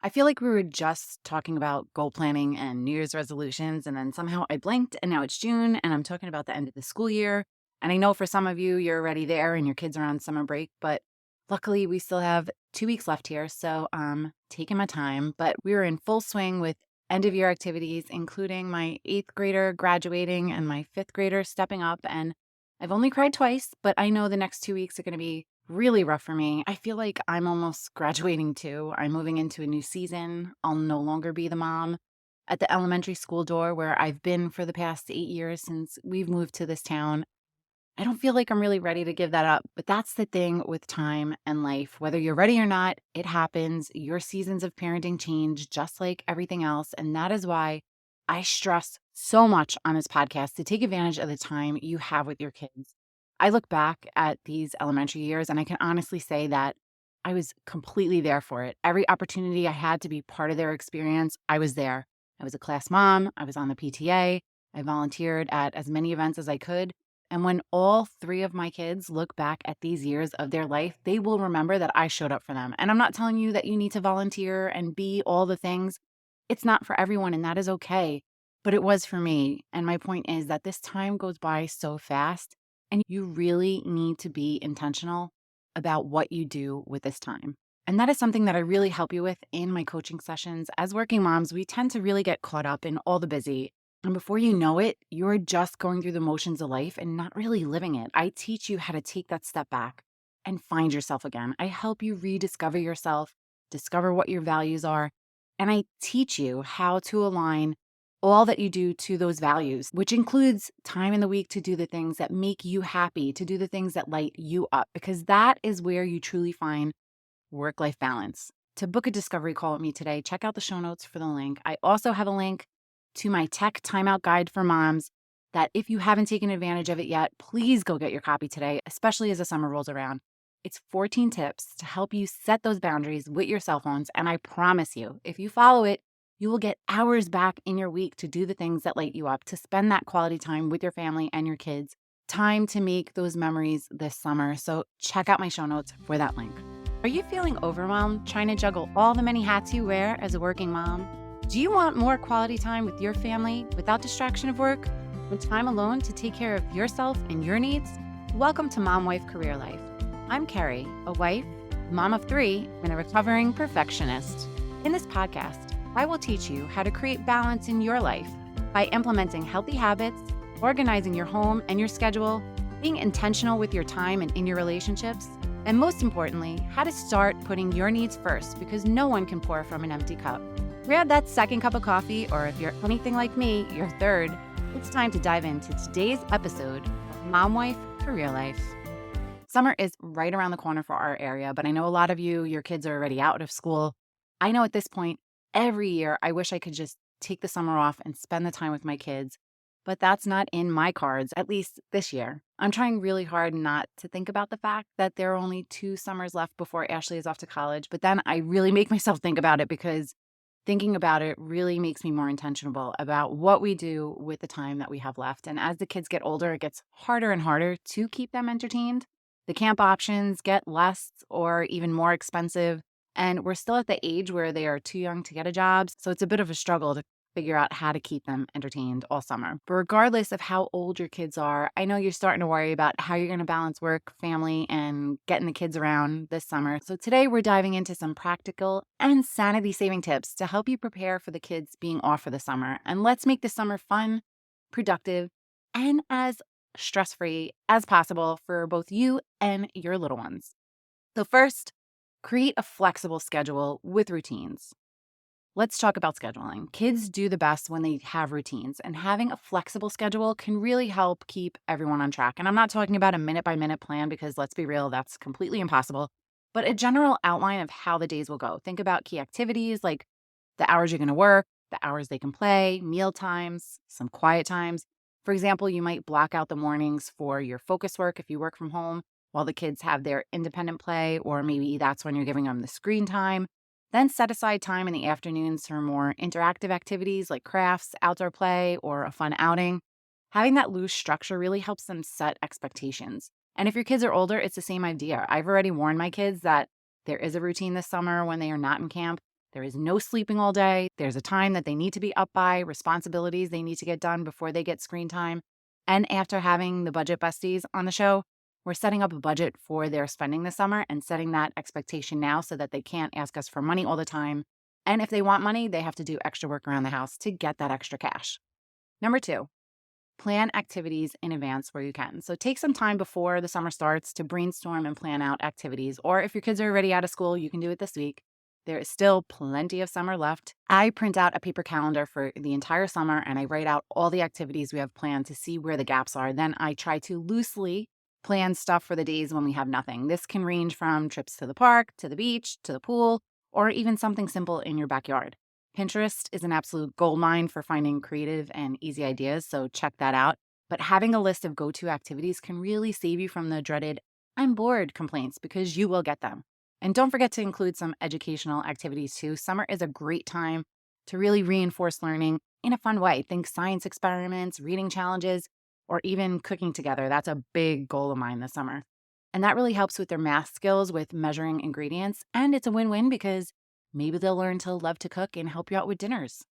I feel like we were just talking about goal planning and New Year's resolutions, and then somehow I blinked and now it's June and I'm talking about the end of the school year. And I know for some of you, you're already there and your kids are on summer break, but luckily we still have 2 weeks left here. So I'm taking my time. But we were in full swing with end of year activities, including my eighth grader graduating and my fifth grader stepping up. And I've only cried twice, but I know the next 2 weeks are going to be really rough for me. I feel like I'm almost graduating too. I'm moving into a new season. I'll no longer be the mom at the elementary school door where I've been for the past 8 years since we've moved to this town. I don't feel like I'm really ready to give that up, but that's the thing with time and life. Whether you're ready or not, it happens. Your seasons of parenting change just like everything else. And that is why I stress so much on this podcast to take advantage of the time you have with your kids. I look back at these elementary years and I can honestly say that I was completely there for it. Every opportunity I had to be part of their experience, I was there. I was a class mom, I was on the PTA, I volunteered at as many events as I could. And when all three of my kids look back at these years of their life, they will remember that I showed up for them. And I'm not telling you that you need to volunteer and be all the things. It's not for everyone, and that is okay. But it was for me. And my point is that this time goes by so fast, and you really need to be intentional about what you do with this time. And that is something that I really help you with in my coaching sessions. As working moms, we tend to really get caught up in all the busy. And before you know it, you're just going through the motions of life and not really living it. I teach you how to take that step back and find yourself again. I help you rediscover yourself, discover what your values are, and I teach you how to align all that you do to those values, which includes time in the week to do the things that make you happy, to do the things that light you up, because that is where you truly find work life balance. To book a discovery call with me today, check out the show notes for the link. I also have a link to my tech timeout guide for moms that if you haven't taken advantage of it yet, please go get your copy today, especially as the summer rolls around. It's 14 tips to help you set those boundaries with your cell phones. And I promise you, if you follow it, you will get hours back in your week to do the things that light you up, to spend that quality time with your family and your kids, time to make those memories this summer. So check out my show notes for that link. Are you feeling overwhelmed trying to juggle all the many hats you wear as a working mom? Do you want more quality time with your family without distraction of work, and time alone to take care of yourself and your needs? Welcome to Mom Wife Career Life. I'm Kerri, a wife, mom of 3, and a recovering perfectionist. In this podcast, I will teach you how to create balance in your life by implementing healthy habits, organizing your home and your schedule, being intentional with your time and in your relationships, and most importantly, how to start putting your needs first, because no one can pour from an empty cup. Grab that second cup of coffee, or if you're anything like me, your third. It's time to dive into today's episode of Mom Wife Career Life. Summer is right around the corner for our area, but I know a lot of you, your kids are already out of school. I know at this point, every year, I wish I could just take the summer off and spend the time with my kids, but that's not in my cards, at least this year. I'm trying really hard not to think about the fact that there are only 2 summers left before Ashley is off to college, but then I really make myself think about it because thinking about it really makes me more intentional about what we do with the time that we have left. And as the kids get older, it gets harder and harder to keep them entertained. The camp options get less or even more expensive. And we're still at the age where they are too young to get a job. So it's a bit of a struggle to figure out how to keep them entertained all summer. But regardless of how old your kids are, I know you're starting to worry about how you're going to balance work, family, and getting the kids around this summer. So today we're diving into some practical and sanity-saving tips to help you prepare for the kids being off for the summer. And let's make this summer fun, productive, and as stress-free as possible for both you and your little ones. So first, create a flexible schedule with routines. Let's talk about scheduling. Kids do the best when they have routines, and having a flexible schedule can really help keep everyone on track. And I'm not talking about a minute by minute plan because let's be real, that's completely impossible, but a general outline of how the days will go. Think about key activities like the hours you're going to work, the hours they can play, meal times, some quiet times. For example, you might block out the mornings for your focus work if you work from home while the kids have their independent play, or maybe that's when you're giving them the screen time. Then set aside time in the afternoons for more interactive activities like crafts, outdoor play, or a fun outing. Having that loose structure really helps them set expectations. And if your kids are older, it's the same idea. I've already warned my kids that there is a routine this summer when they are not in camp, There is no sleeping all day. There's a time that they need to be up by, responsibilities they need to get done before they get screen time. And after having the budget besties on the show, we're setting up a budget for their spending this summer and setting that expectation now so that they can't ask us for money all the time. And if they want money, they have to do extra work around the house to get that extra cash. Number 2, plan activities in advance where you can. So take some time before the summer starts to brainstorm and plan out activities. Or if your kids are already out of school, you can do it this week. There is still plenty of summer left. I print out a paper calendar for the entire summer and I write out all the activities we have planned to see where the gaps are. Then I try to loosely plan stuff for the days when we have nothing. This can range from trips to the park, to the beach, to the pool, or even something simple in your backyard. Pinterest is an absolute goldmine for finding creative and easy ideas, so check that out. But having a list of go-to activities can really save you from the dreaded "I'm bored" complaints because you will get them. And don't forget to include some educational activities too. Summer is a great time to really reinforce learning in a fun way. Think science experiments, reading challenges, or even cooking together. That's a big goal of mine this summer. And that really helps with their math skills with measuring ingredients. And it's a win-win because maybe they'll learn to love to cook and help you out with dinners.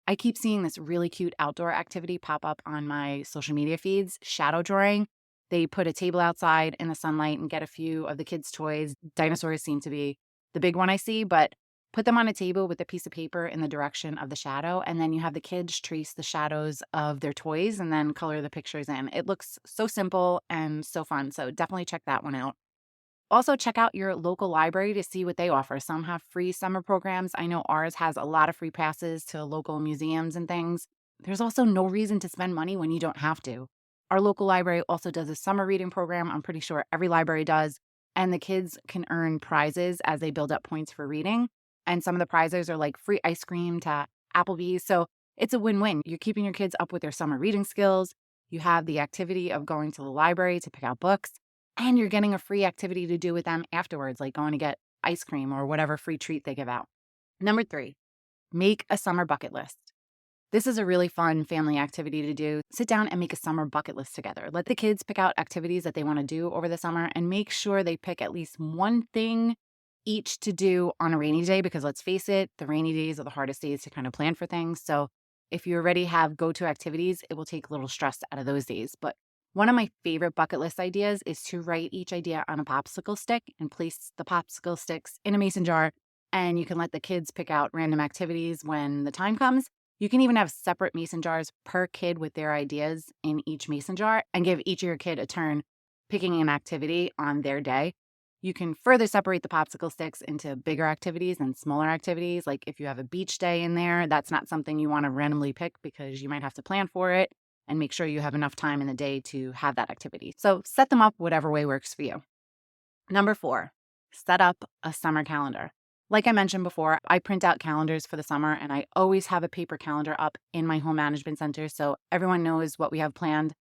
I keep seeing this really cute outdoor activity pop up on my social media feeds, shadow drawing. They put a table outside in the sunlight and get a few of the kids' toys. Dinosaurs seem to be the big one I see, but put them on a table with a piece of paper in the direction of the shadow, and then you have the kids trace the shadows of their toys and then color the pictures in. It looks so simple and so fun, so definitely check that one out. Also, check out your local library to see what they offer. Some have free summer programs. I know ours has a lot of free passes to local museums and things. There's also no reason to spend money when you don't have to. Our local library also does a summer reading program. I'm pretty sure every library does. And the kids can earn prizes as they build up points for reading. And some of the prizes are like free ice cream to Applebee's. So it's a win-win. You're keeping your kids up with their summer reading skills. You have the activity of going to the library to pick out books. And you're getting a free activity to do with them afterwards, like going to get ice cream or whatever free treat they give out. Number 3, make a summer bucket list. This is a really fun family activity to do. Sit down and make a summer bucket list together. Let the kids pick out activities that they want to do over the summer and make sure they pick at least one thing each to do on a rainy day, because let's face it, the rainy days are the hardest days to kind of plan for things. So if you already have go-to activities, it will take a little stress out of those days. But one of my favorite bucket list ideas is to write each idea on a popsicle stick and place the popsicle sticks in a mason jar. And you can let the kids pick out random activities when the time comes. You can even have separate mason jars per kid with their ideas in each mason jar and give each of your kid a turn picking an activity on their day. You can further separate the popsicle sticks into bigger activities and smaller activities. Like if you have a beach day in there, that's not something you want to randomly pick because you might have to plan for it and make sure you have enough time in the day to have that activity. So set them up whatever way works for you. Number 4, set up a summer calendar. Like I mentioned before, I print out calendars for the summer and I always have a paper calendar up in my home management center so everyone knows what we have planned.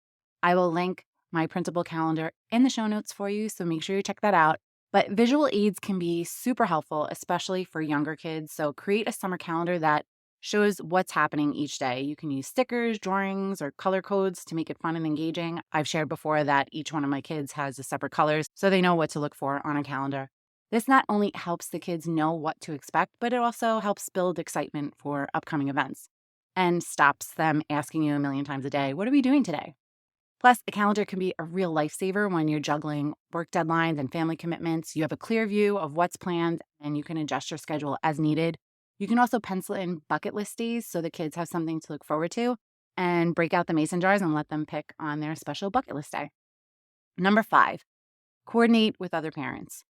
I will link my printable calendar in the show notes for you, so make sure you check that out. But visual aids can be super helpful, especially for younger kids. So create a summer calendar that shows what's happening each day. You can use stickers, drawings, or color codes to make it fun and engaging. I've shared before that each one of my kids has a separate colors so they know what to look for on a calendar. This not only helps the kids know what to expect, but it also helps build excitement for upcoming events and stops them asking you a million times a day, "What are we doing today?" Plus, a calendar can be a real lifesaver when you're juggling work deadlines and family commitments. You have a clear view of what's planned and you can adjust your schedule as needed. You can also pencil in bucket list days so the kids have something to look forward to and break out the mason jars and let them pick on their special bucket list day. Number 5, coordinate with other parents.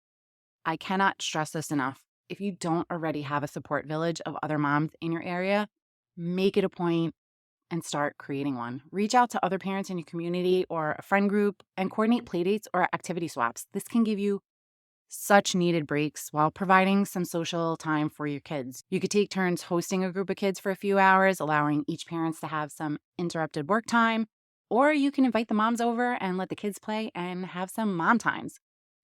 I cannot stress this enough. If you don't already have a support village of other moms in your area, make it a point and start creating one. Reach out to other parents in your community or a friend group and coordinate playdates or activity swaps. This can give you such needed breaks while providing some social time for your kids. You could take turns hosting a group of kids for a few hours, allowing each parents to have some interrupted work time, or you can invite the moms over and let the kids play and have some mom times.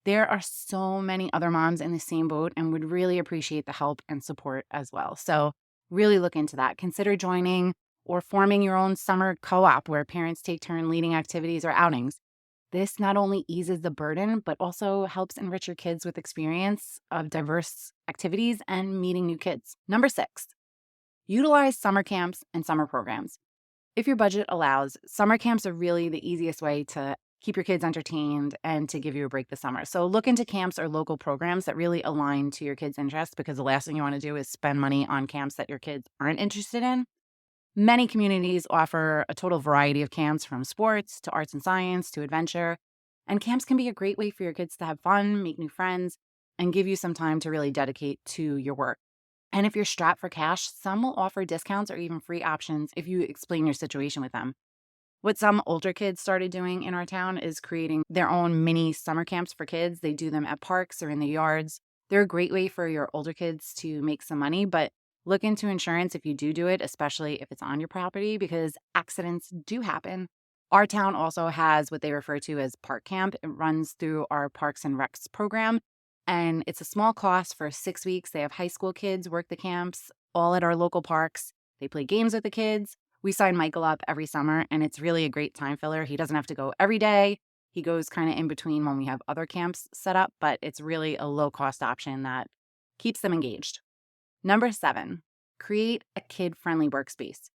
There are so many other moms in the same boat and would really appreciate the help and support as well. So really look into that. Consider joining or forming your own summer co-op where parents take turn leading activities or outings. This not only eases the burden, but also helps enrich your kids with experience of diverse activities and meeting new kids. Number 6, utilize summer camps and summer programs. If your budget allows, summer camps are really the easiest way to keep your kids entertained and to give you a break this summer. So look into camps or local programs that really align to your kids' interests, because the last thing you want to do is spend money on camps that your kids aren't interested in. Many communities offer a total variety of camps, from sports to arts and science to adventure. And camps can be a great way for your kids to have fun, make new friends, and give you some time to really dedicate to your work. And if you're strapped for cash, some will offer discounts or even free options if you explain your situation with them. What some older kids started doing in our town is creating their own mini summer camps for kids. They do them at parks or in the yards. They're a great way for your older kids to make some money, but look into insurance if you do it, especially if it's on your property, because accidents do happen. Our town also has what they refer to as park camp. It runs through our Parks and Recs program, and it's a small cost for 6 weeks. They have high school kids work the camps all at our local parks. They play games with the kids. We sign Michael up every summer, and it's really a great time filler. He doesn't have to go every day. He goes kind of in between when we have other camps set up, but it's really a low-cost option that keeps them engaged. Number 7, create a kid-friendly workspace.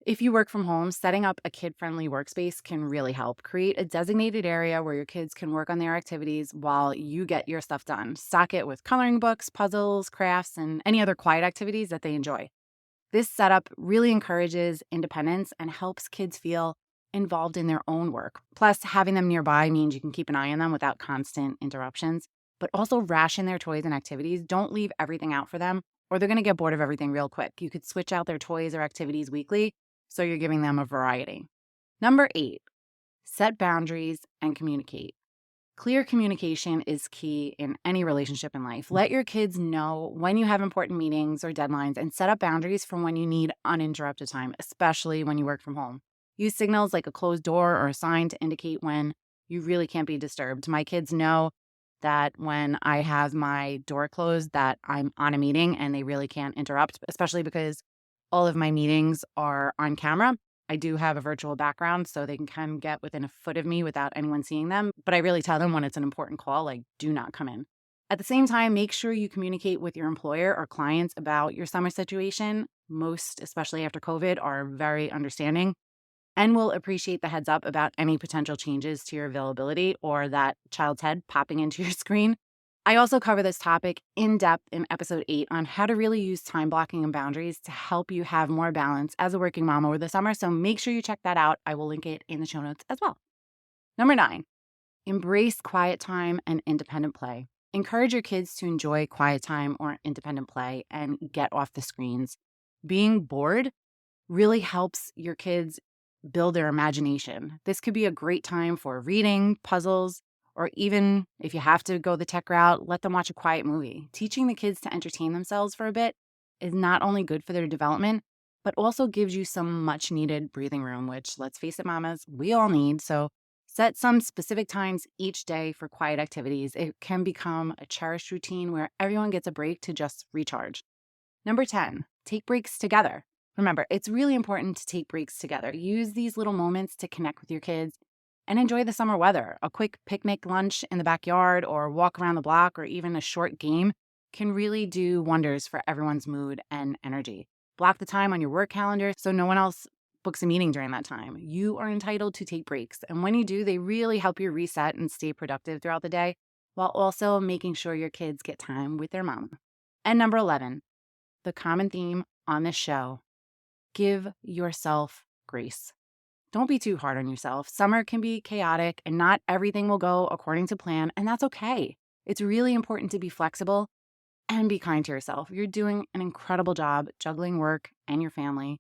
If you work from home, setting up a kid-friendly workspace can really help. Create a designated area where your kids can work on their activities while you get your stuff done. Stock it with coloring books, puzzles, crafts, and any other quiet activities that they enjoy. This setup really encourages independence and helps kids feel involved in their own work. Plus, having them nearby means you can keep an eye on them without constant interruptions, but also ration their toys and activities. Don't leave everything out for them, or they're going to get bored of everything real quick. You could switch out their toys or activities weekly, so you're giving them a variety. Number 8, set boundaries and communicate. Clear communication is key in any relationship in life. Let your kids know when you have important meetings or deadlines, and set up boundaries for when you need uninterrupted time, especially when you work from home. Use signals like a closed door or a sign to indicate when you really can't be disturbed. My kids know that when I have my door closed that I'm on a meeting and they really can't interrupt, especially because all of my meetings are on camera. I do have a virtual background, so they can kind of get within a foot of me without anyone seeing them. But I really tell them when it's an important call, like, do not come in. At the same time, make sure you communicate with your employer or clients about your summer situation. Most, especially after COVID, are very understanding and will appreciate the heads up about any potential changes to your availability or that child's head popping into your screen. I also cover this topic in depth in episode 8 on how to really use time blocking and boundaries to help you have more balance as a working mom over the summer. So make sure you check that out. I will link it in the show notes as well. Number 9, embrace quiet time and independent play. Encourage your kids to enjoy quiet time or independent play and get off the screens. Being bored really helps your kids build their imagination. This could be a great time for reading, puzzles, or even if you have to go the tech route, let them watch a quiet movie. Teaching the kids to entertain themselves for a bit is not only good for their development, but also gives you some much needed breathing room, which, let's face it, mamas, we all need. So set some specific times each day for quiet activities. It can become a cherished routine where everyone gets a break to just recharge. Number 10, take breaks together. Remember, it's really important to take breaks together. Use these little moments to connect with your kids and enjoy the summer weather. A quick picnic lunch in the backyard or walk around the block or even a short game can really do wonders for everyone's mood and energy. Block the time on your work calendar so no one else books a meeting during that time. You are entitled to take breaks, and when you do, they really help you reset and stay productive throughout the day while also making sure your kids get time with their mama. And number 11, the common theme on this show: give yourself grace. Don't be too hard on yourself. Summer can be chaotic and not everything will go according to plan, and that's okay. It's really important to be flexible and be kind to yourself. You're doing an incredible job juggling work and your family.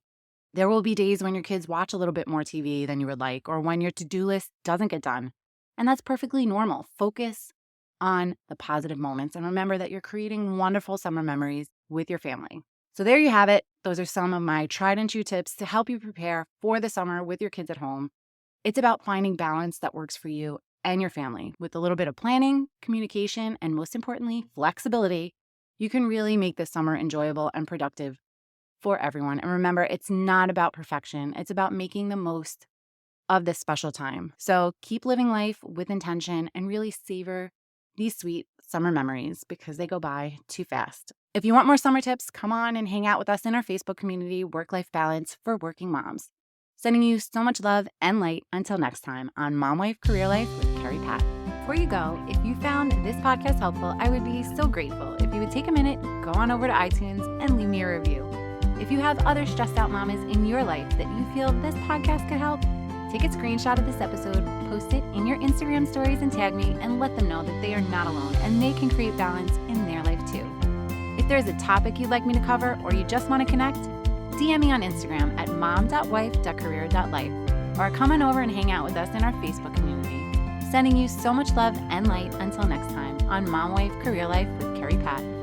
There will be days when your kids watch a little bit more TV than you would like, or when your to-do list doesn't get done. And that's perfectly normal. Focus on the positive moments and remember that you're creating wonderful summer memories with your family. So there you have it. Those are some of my tried and true tips to help you prepare for the summer with your kids at home. It's about finding balance that works for you and your family. With a little bit of planning, communication, and most importantly, flexibility, you can really make this summer enjoyable and productive for everyone. And remember, it's not about perfection. It's about making the most of this special time. So keep living life with intention and really savor these sweet summer memories because they go by too fast. If you want more summer tips, come on and hang out with us in our Facebook community, Work-Life Balance for Working Moms. Sending you so much love and light until next time on Mom Wife Career Life with Kerri Pat. Before you go, if you found this podcast helpful, I would be so grateful if you would take a minute, go on over to iTunes and leave me a review. If you have other stressed out mamas in your life that you feel this podcast could help, take a screenshot of this episode, post it in your Instagram stories and tag me and let them know that they are not alone and they can create balance in their life too. If there's a topic you'd like me to cover or you just want to connect, DM me on Instagram at mom.wife.career.life or come on over and hang out with us in our Facebook community. Sending you so much love and light until next time on Mom Wife Career Life with Kerri Pat.